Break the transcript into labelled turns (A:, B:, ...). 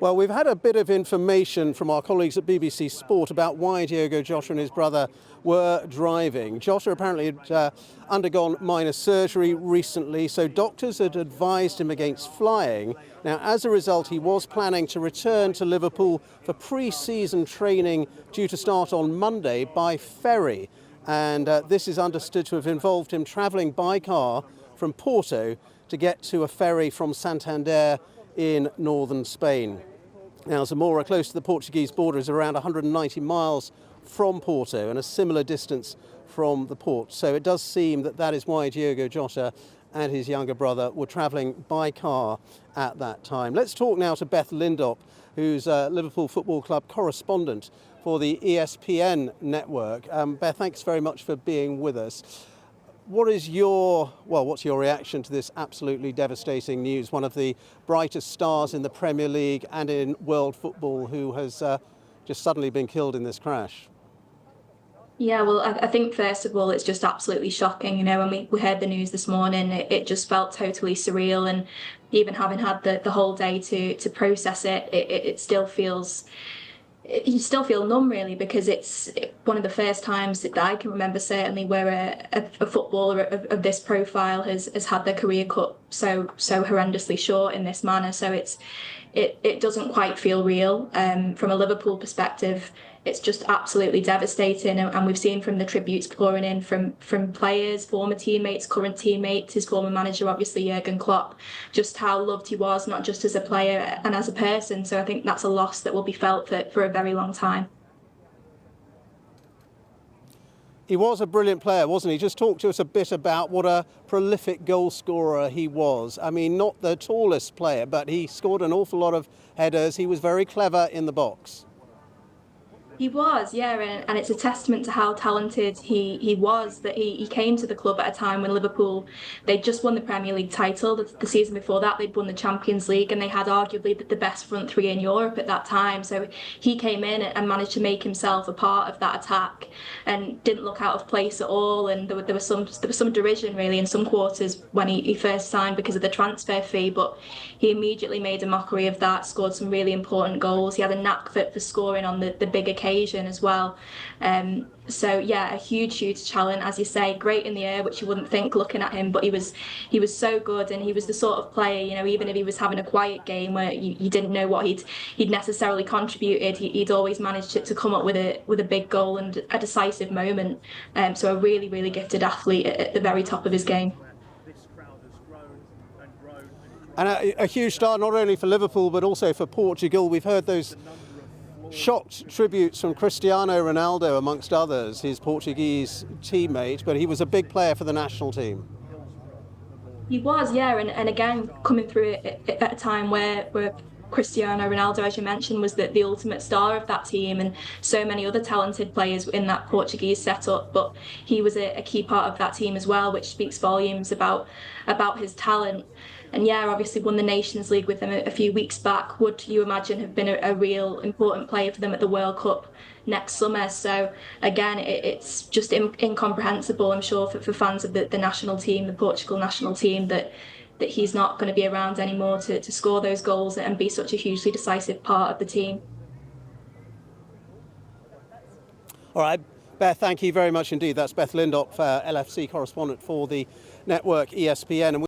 A: Well, we've had a bit of information from our colleagues at BBC Sport about why Diogo Jota and his brother were driving. Jota apparently had undergone minor surgery recently, so doctors had advised him against flying. Now, as a result, he was planning to return to Liverpool for pre-season training due to start on Monday by ferry. And this is understood to have involved him travelling by car from Porto to get to a ferry from Santander in northern Spain. Now, Zamora, close to the Portuguese border, is around 190 miles from Porto and a similar distance from the port. So it does seem that that is why Diogo Jota and his younger brother were travelling by car at that time. Let's talk now to Beth Lindop, who's a Liverpool Football Club correspondent for the ESPN network. Beth, thanks very much for being with us. What's your reaction to this absolutely devastating news? One of the brightest stars in the Premier League and in world football who has just suddenly been killed in this crash.
B: Yeah, well, I think first of all, it's just absolutely shocking. You know, when we heard the news this morning, it just felt totally surreal. And even having had the whole day to process it, it still feels... You still feel numb, really, because it's one of the first times that I can remember, certainly, where a footballer of this profile has had their career cut so horrendously short in this manner. So it doesn't quite feel real. From a Liverpool perspective, it's just absolutely devastating, and we've seen from the tributes pouring in from players, former teammates, current teammates, his former manager, obviously Jurgen Klopp, just how loved he was, not just as a player and as a person. So I think that's a loss that will be felt for a very long time.
A: He was a brilliant player, wasn't he? Just talk to us a bit about what a prolific goal scorer he was. I mean, not the tallest player, but he scored an awful lot of headers. He was very clever in the box.
B: He was, yeah, and it's a testament to how talented he was that he came to the club at a time when Liverpool, they'd just won the Premier League title. The season before that, they'd won the Champions League, and they had arguably the best front three in Europe at that time. So he came in and managed to make himself a part of that attack and didn't look out of place at all. And there was some derision, really, in some quarters when he first signed because of the transfer fee, but he immediately made a mockery of that, scored some really important goals. He had a knack for scoring on the big occasion as well. So yeah, a huge talent, as you say, great in the air, which you wouldn't think looking at him, but he was so good, and he was the sort of player, you know, even if he was having a quiet game where you didn't know what he'd necessarily contributed, he'd always managed to come up with a big goal and a decisive moment. So a really gifted athlete at the very top of his game.
A: And a huge star not only for Liverpool but also for Portugal. We've heard those shocked tributes from Cristiano Ronaldo, amongst others, his Portuguese teammate, but he was a big player for the national team.
B: He was, yeah, and again, coming through it at a time where Cristiano Ronaldo, as you mentioned, was the ultimate star of that team, and so many other talented players in that Portuguese setup, but he was a key part of that team as well, which speaks volumes about his talent. And yeah, obviously won the Nations League with them a few weeks back. Would you imagine have been a real important player for them at the World Cup next summer? So again, it's just incomprehensible, I'm sure, for fans of the national team, the Portugal national team, that he's not going to be around anymore to score those goals and be such a hugely decisive part of the team.
A: All right, Beth, thank you very much indeed. That's Beth Lindop, LFC correspondent for the network ESPN.